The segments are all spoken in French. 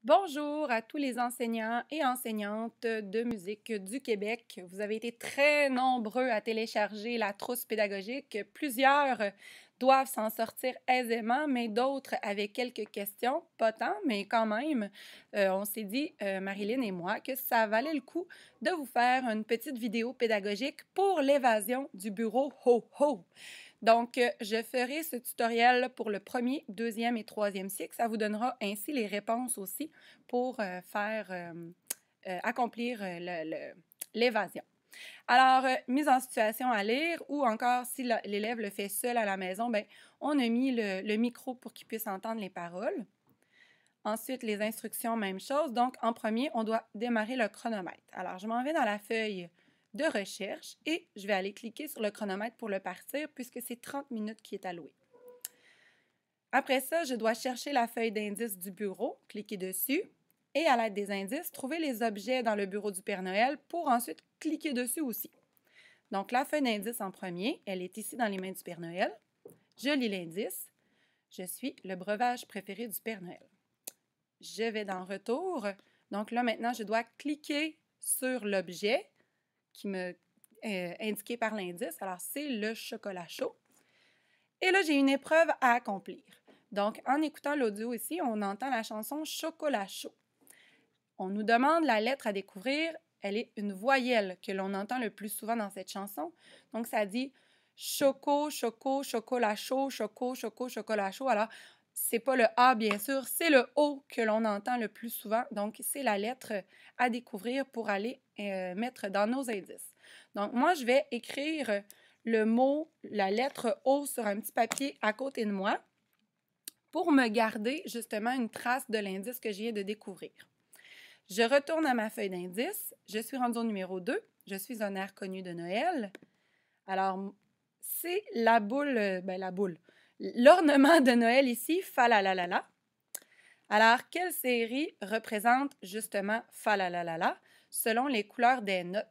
Bonjour à tous les enseignants et enseignantes de musique du Québec. Vous avez été très nombreux à télécharger la trousse pédagogique. Plusieurs doivent s'en sortir aisément, mais d'autres avaient quelques questions, pas tant, mais quand même. On s'est dit, Marilyn et moi, que ça valait le coup de vous faire une petite vidéo pédagogique pour l'évasion du bureau Ho-Ho. Donc, je ferai ce tutoriel pour le premier, deuxième et troisième cycle. Ça vous donnera ainsi les réponses aussi pour accomplir l'évasion. Alors, mise en situation à lire ou encore si l'élève le fait seul à la maison, bien, on a mis le micro pour qu'il puisse entendre les paroles. Ensuite, les instructions, même chose. Donc, en premier, on doit démarrer le chronomètre. Alors, je m'en vais dans la feuille de recherche et je vais aller cliquer sur le chronomètre pour le partir puisque c'est 30 minutes qui est alloué. Après ça, je dois chercher la feuille d'indice du bureau, cliquer dessus et à l'aide des indices, trouver les objets dans le bureau du Père Noël pour ensuite cliquer dessus aussi. Donc, la feuille d'indice en premier, elle est ici dans les mains du Père Noël. Je lis l'indice. Je suis le breuvage préféré du Père Noël. Je vais dans Retour. Donc là, maintenant, je dois cliquer sur l'objet qui me indiqué par l'indice. Alors, c'est le chocolat chaud. Et là, j'ai une épreuve à accomplir. Donc, en écoutant l'audio ici, on entend la chanson Chocolat chaud. On nous demande la lettre à découvrir. Elle est une voyelle que l'on entend le plus souvent dans cette chanson. Donc, ça dit choco, choco, chocolat chaud, choco, choco, chocolat chaud. Alors, c'est pas le A, bien sûr, c'est le O que l'on entend le plus souvent. Donc, c'est la lettre à découvrir pour aller mettre dans nos indices. Donc, moi, je vais écrire le mot, la lettre O sur un petit papier à côté de moi pour me garder justement une trace de l'indice que je viens de découvrir. Je retourne à ma feuille d'indice. Je suis rendue au numéro 2. Je suis un air connu de Noël. Alors, c'est la boule, l'ornement de Noël ici, fa la la la la. Alors, quelle série représente justement fa la la la la selon les couleurs des notes?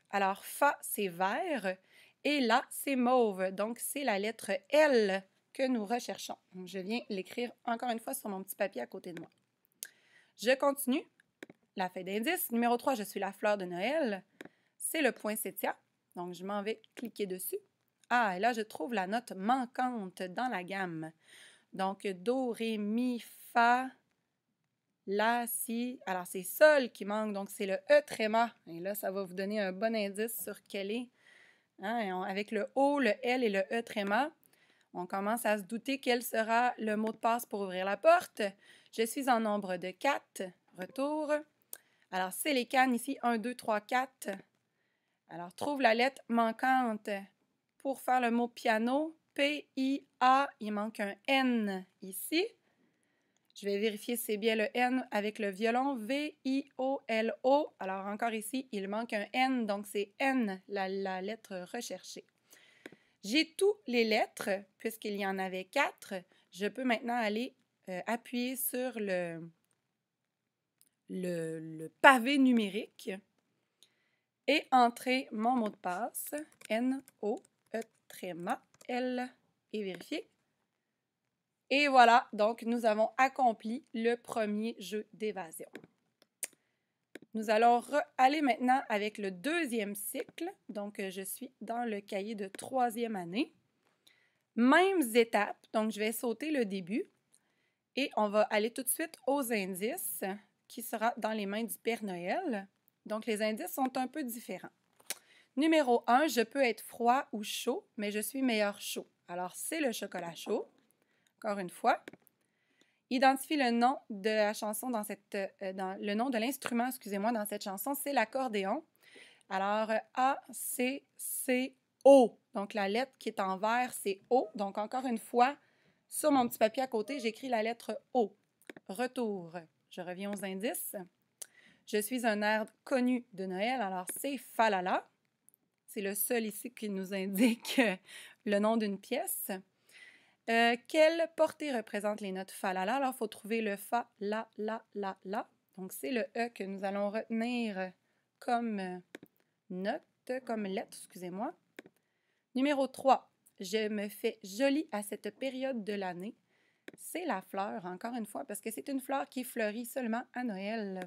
Alors, fa, c'est vert et la, c'est mauve. Donc, c'est la lettre L que nous recherchons. Donc, je viens l'écrire encore une fois sur mon petit papier à côté de moi. Je continue. La feuille d'indice. Numéro 3, je suis la fleur de Noël. C'est le poinsettia. Donc, je m'en vais cliquer dessus. Ah, et là, je trouve la note manquante dans la gamme. Donc, do, ré, mi, fa, la, si. Alors, c'est sol qui manque. Donc, c'est le E tréma. Et là, ça va vous donner un bon indice sur quel est. Hein? Avec le O, le L et le E tréma, on commence à se douter quel sera le mot de passe pour ouvrir la porte. Je suis en nombre de 4. Retour. Alors, c'est les cannes ici, 1, 2, 3, 4. Alors, trouve la lettre manquante. Pour faire le mot piano, P-I-A, il manque un N ici. Je vais vérifier si c'est bien le N avec le violon, V-I-O-L-O. Alors, encore ici, il manque un N, donc c'est N, la lettre recherchée. J'ai toutes les lettres, puisqu'il y en avait 4. Je peux maintenant aller appuyer sur le pavé numérique et entrer mon mot de passe, N-O-E-L, et vérifier. Et voilà, donc nous avons accompli le premier jeu d'évasion. Nous allons aller maintenant avec le deuxième cycle. Donc, je suis dans le cahier de troisième année. Mêmes étapes, donc je vais sauter le début et on va aller tout de suite aux indices qui sera dans les mains du Père Noël. Donc, les indices sont un peu différents. Numéro 1, je peux être froid ou chaud, mais je suis meilleur chaud. Alors, c'est le chocolat chaud. Encore une fois. Identifie le nom de la chanson le nom de l'instrument, excusez-moi, dans cette chanson, c'est l'accordéon. Alors, A, C, C, O. Donc, la lettre qui est en vert, c'est O. Donc, encore une fois, sur mon petit papier à côté, j'écris la lettre O. Retour. Je reviens aux indices. Je suis un air connu de Noël, alors c'est Falala. C'est le seul ici qui nous indique le nom d'une pièce. Quelle portée représente les notes Fa, La, La? Alors, il faut trouver le Fa, La, La, La, La. Donc, c'est le E que nous allons retenir comme note, comme lettre, excusez-moi. Numéro 3. Je me fais jolie à cette période de l'année. c'est la fleur, encore une fois, parce que c'est une fleur qui fleurit seulement à Noël.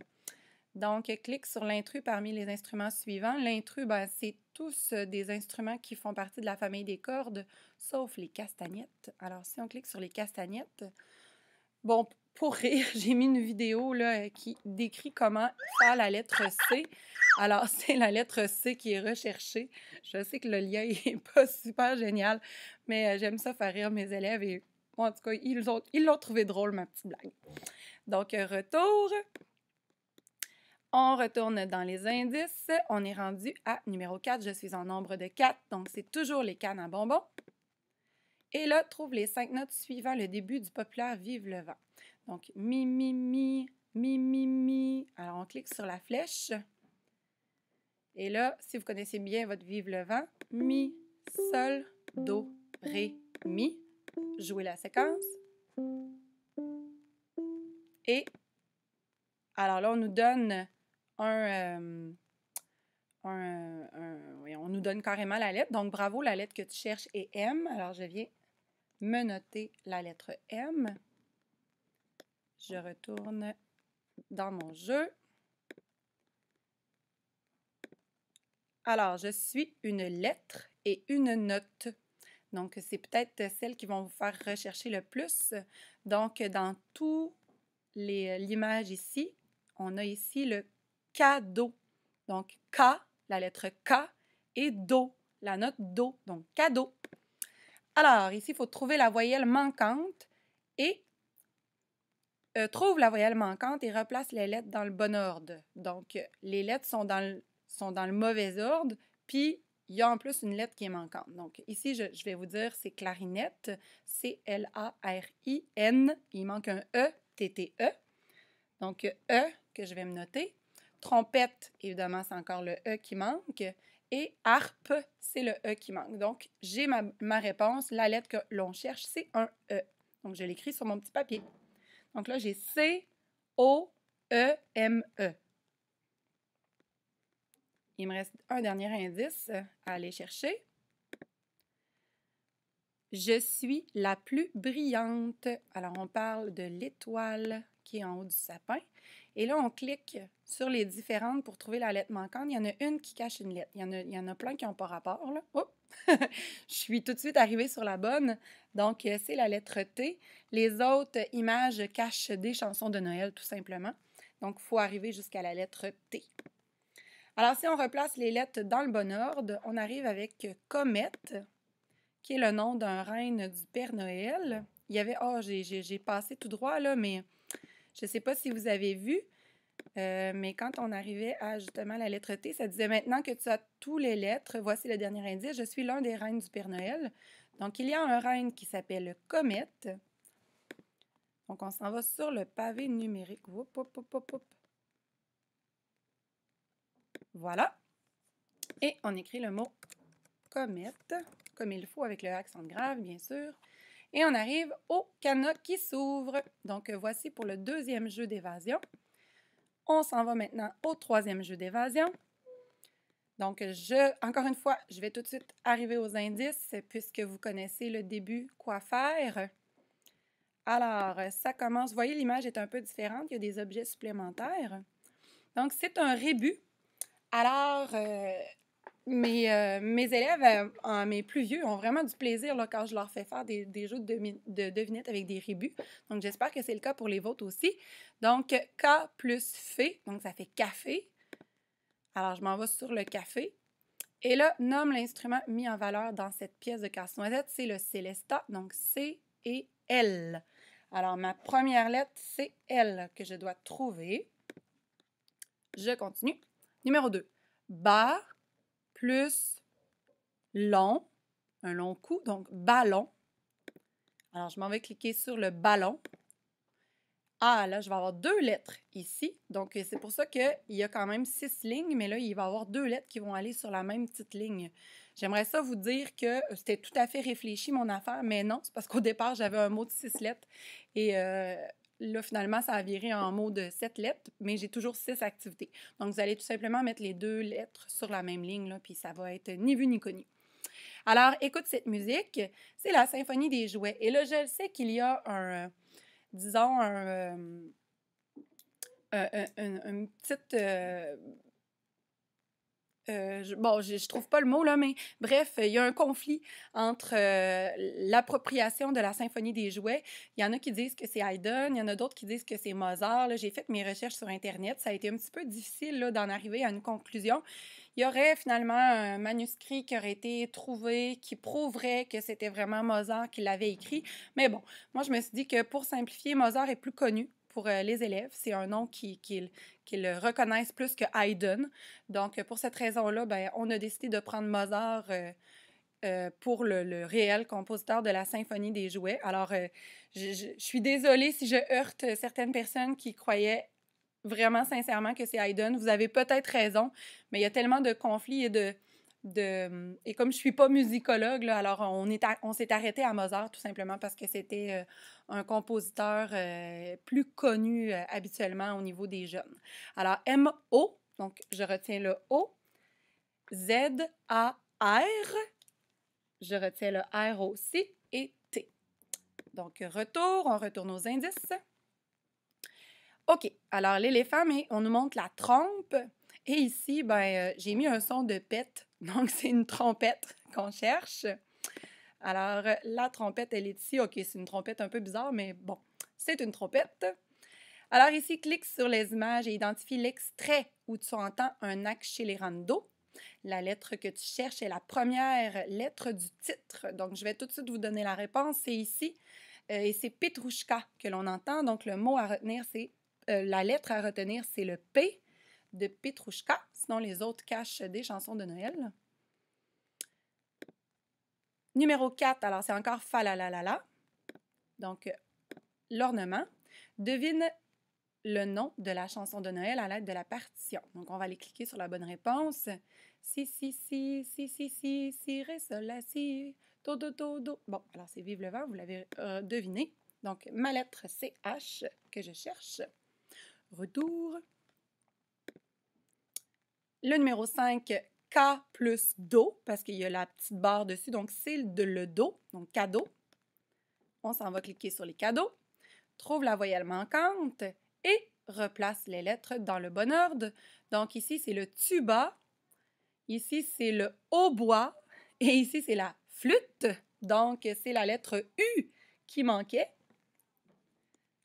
Donc, clique sur l'intrus parmi les instruments suivants. L'intrus, ben, c'est tous des instruments qui font partie de la famille des cordes, sauf les castagnettes. Alors, si on clique sur les castagnettes, bon, pour rire, j'ai mis une vidéo là, qui décrit comment faire la lettre C. Alors, c'est la lettre C qui est recherchée. Je sais que le lien n'est pas super génial, mais j'aime ça faire rire mes élèves et moi, en tout cas, ils l'ont trouvé drôle, ma petite blague. Donc, retour. On retourne dans les indices. On est rendu à numéro 4. Je suis en nombre de 4, donc c'est toujours les cannes à bonbons. Et là, trouve les 5 notes suivant le début du populaire Vive le vent. Donc, mi, mi, mi, mi, mi, mi. Alors, on clique sur la flèche. Et là, si vous connaissez bien votre Vive le vent, mi, sol, do, ré, mi. Jouez la séquence. Et alors là, on nous donne on nous donne carrément la lettre. Donc, bravo, la lettre que tu cherches est M. Alors, je viens me noter la lettre M. Je retourne dans mon jeu. Alors, je suis une lettre et une note. Donc, c'est peut-être celles qui vont vous faire rechercher le plus. Donc, dans tout l'image ici, on a ici le cadeau. Donc, K, la lettre K, et Do, la note Do. Donc, cadeau. Alors, ici, il faut trouver la voyelle manquante et trouve la voyelle manquante et replace les lettres dans le bon ordre. Donc, les lettres sont dans le mauvais ordre, puis il y a en plus une lettre qui est manquante. Donc, ici, je vais vous dire, c'est clarinette, C-L-A-R-I-N. Il manque un E, T-T-E. Donc, E que je vais me noter. Trompette, évidemment, c'est encore le E qui manque. Et harpe, c'est le E qui manque. Donc, j'ai ma réponse. La lettre que l'on cherche, c'est un E. Donc, je l'écris sur mon petit papier. Donc là, j'ai C-O-E-M-E. Il me reste un dernier indice à aller chercher. Je suis la plus brillante. Alors, on parle de l'étoile qui est en haut du sapin. Et là, on clique sur les différentes pour trouver la lettre manquante. Il y en a une qui cache une lettre. Il y en a plein qui n'ont pas rapport, là. Oh! Je suis tout de suite arrivée sur la bonne. Donc, c'est la lettre T. Les autres images cachent des chansons de Noël, tout simplement. Donc, il faut arriver jusqu'à la lettre T. Alors, si on replace les lettres dans le bon ordre, on arrive avec Comète, qui est le nom d'un reine du Père Noël. Il y avait... Oh, j'ai passé tout droit, là, mais je ne sais pas si vous avez vu, mais quand on arrivait à justement la lettre T, ça disait maintenant que tu as toutes les lettres, voici le dernier indice, je suis l'un des reines du Père Noël. Donc, il y a un reine qui s'appelle Comète. Donc, on s'en va sur le pavé numérique. Hop, hop, hop, hop, hop. Voilà. Et on écrit le mot comète, comme il faut, avec le accent grave, bien sûr. Et on arrive au cadenas qui s'ouvre. Donc, voici pour le deuxième jeu d'évasion. On s'en va maintenant au troisième jeu d'évasion. Donc, encore une fois, je vais tout de suite arriver aux indices puisque vous connaissez le début, quoi faire. Alors, ça commence. Vous voyez, l'image est un peu différente. Il y a des objets supplémentaires. Donc, c'est un rébut. Alors, mes élèves, mes plus vieux, ont vraiment du plaisir là, quand je leur fais faire des jeux de devinettes avec des rébus. Donc, j'espère que c'est le cas pour les vôtres aussi. Donc, K plus Fé, donc ça fait café. Alors, je m'en vais sur le café. Et là, nomme l'instrument mis en valeur dans cette pièce de casse-noisette. C'est le Célestat, donc C et L. Alors, ma première lettre, c'est L que je dois trouver. Je continue. Numéro 2. Bas plus long, un long coup, donc ballon. Alors, je m'en vais cliquer sur le ballon. Ah, là, je vais avoir 2 lettres ici. Donc, c'est pour ça qu'il y a quand même 6 lignes, mais là, il va y avoir 2 lettres qui vont aller sur la même petite ligne. J'aimerais ça vous dire que c'était tout à fait réfléchi, mon affaire, mais non, c'est parce qu'au départ, j'avais un mot de 6 lettres. Et là, finalement, ça a viré en mot de 7 lettres, mais j'ai toujours 6 activités. Donc, vous allez tout simplement mettre les 2 lettres sur la même ligne, là, puis ça va être ni vu ni connu. Alors, écoute cette musique. C'est la Symphonie des jouets. Et là, je sais qu'il y a disons, une petite... je trouve pas le mot, là, mais bref, il y a un conflit entre l'appropriation de la symphonie des jouets. Il y en a qui disent que c'est Haydn, il y en a d'autres qui disent que c'est Mozart. Là, j'ai fait mes recherches sur Internet. Ça a été un petit peu difficile là, d'en arriver à une conclusion. Il y aurait finalement un manuscrit qui aurait été trouvé qui prouverait que c'était vraiment Mozart qui l'avait écrit. Mais bon, moi, je me suis dit que pour simplifier, Mozart est plus connu pour les élèves. C'est un nom qu'ils reconnaissent plus que Haydn. Donc, pour cette raison-là, ben, on a décidé de prendre Mozart pour le réel compositeur de la symphonie des jouets. Alors, je suis désolée si je heurte certaines personnes qui croyaient vraiment sincèrement que c'est Haydn. Vous avez peut-être raison, mais il y a tellement de conflits et comme je suis pas musicologue, là, alors on s'est arrêté à Mozart tout simplement parce que c'était un compositeur plus connu habituellement au niveau des jeunes. Alors, M-O, donc je retiens le O, Z-A-R, je retiens le R aussi, et T. Donc, on retourne aux indices. OK, alors l'éléphant, mais on nous montre la trompe. Et ici, ben, j'ai mis un son de pète. Donc, c'est une trompette qu'on cherche. Alors, la trompette, elle est ici. OK, c'est une trompette un peu bizarre, mais bon, c'est une trompette. Alors ici, clique sur les images et identifie l'extrait où tu entends un accélérando. La lettre que tu cherches est la première lettre du titre. Donc, je vais tout de suite vous donner la réponse. C'est ici. Et c'est Petrouchka que l'on entend. Donc, le mot à retenir, c'est la lettre à retenir, c'est le P de Petrouchka. Sinon, les autres cachent des chansons de Noël. Numéro 4, alors c'est encore fa la la la la. Donc, l'ornement. Devine le nom de la chanson de Noël à l'aide de la partition. Donc, on va aller cliquer sur la bonne réponse. Si, ré, sol, la, si, do. Bon, alors c'est Vive le vent, vous l'avez deviné. Donc, ma lettre c'est H que je cherche. Retour. Le numéro 5, K plus Do, parce qu'il y a la petite barre dessus, donc c'est le Do, donc cadeau. On s'en va cliquer sur les cadeaux. Trouve la voyelle manquante et replace les lettres dans le bon ordre. Donc ici, c'est le tuba, ici, c'est le hautbois et ici, c'est la flûte. Donc, c'est la lettre U qui manquait.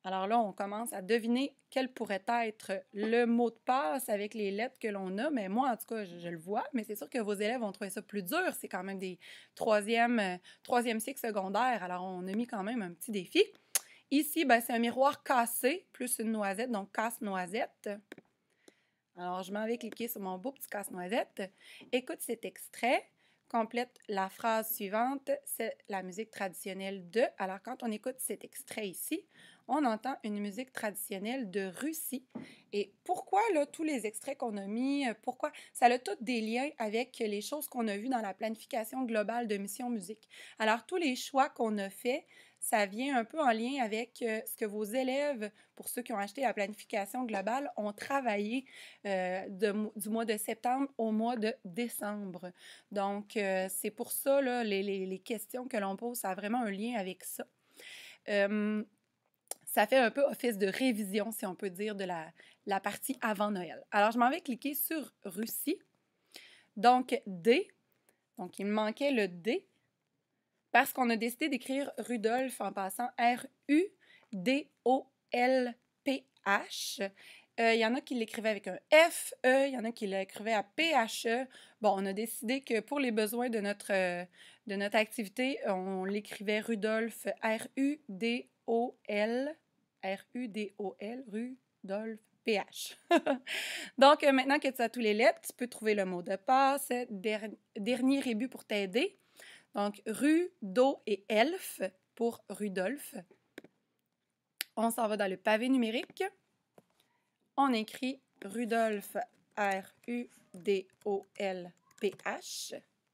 Alors là, on commence à deviner quel pourrait être le mot de passe avec les lettres que l'on a. Mais moi, en tout cas, je le vois, mais c'est sûr que vos élèves vont trouver ça plus dur. C'est quand même des troisième cycle secondaire. Alors, on a mis quand même un petit défi. Ici, ben, c'est un miroir cassé plus une noisette, donc casse-noisette. Alors, je m'en vais cliquer sur mon beau petit casse-noisette. Écoute cet extrait. Complète la phrase suivante. C'est la musique traditionnelle de. Alors, quand on écoute cet extrait ici, on entend une musique traditionnelle de Russie. Et pourquoi, là, tous les extraits qu'on a mis, pourquoi? Ça a tous des liens avec les choses qu'on a vues dans la planification globale de Mission Musique. Alors, tous les choix qu'on a faits, ça vient un peu en lien avec ce que vos élèves, pour ceux qui ont acheté la planification globale, ont travaillé du mois de septembre au mois de décembre. Donc, c'est pour ça, là, les questions que l'on pose, ça a vraiment un lien avec ça. Ça fait un peu office de révision, si on peut dire, de la partie avant Noël. Alors, je m'en vais cliquer sur Russie. Donc, D. Donc, il me manquait le D. Parce qu'on a décidé d'écrire Rudolph en passant R-U-D-O-L-P-H. Il y en a qui l'écrivaient avec un F-E, il y en a qui l'écrivaient à P-H-E. Bon, on a décidé que pour les besoins de notre activité, on l'écrivait Rudolph, R-U-D-O-L, Rudolph, P-H. Donc, maintenant que tu as tous les lettres, tu peux trouver le mot de passe, dernier rébut pour t'aider. Donc, Ru-Do et Elf pour Rudolph. On s'en va dans le pavé numérique. On écrit Rudolph, R-U-D-O-L-P-H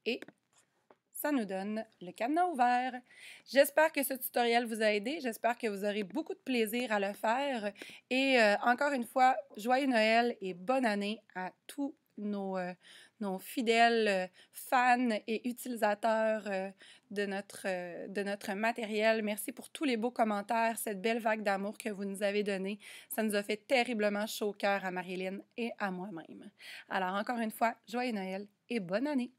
et ça nous donne le cadenas ouvert. J'espère que ce tutoriel vous a aidé. J'espère que vous aurez beaucoup de plaisir à le faire. Et encore une fois, joyeux Noël et bonne année à tous nos fidèles fans et utilisateurs de notre matériel. Merci pour tous les beaux commentaires, cette belle vague d'amour que vous nous avez donnée. Ça nous a fait terriblement chaud au cœur à Marilyn et à moi-même. Alors, encore une fois, joyeux Noël et bonne année!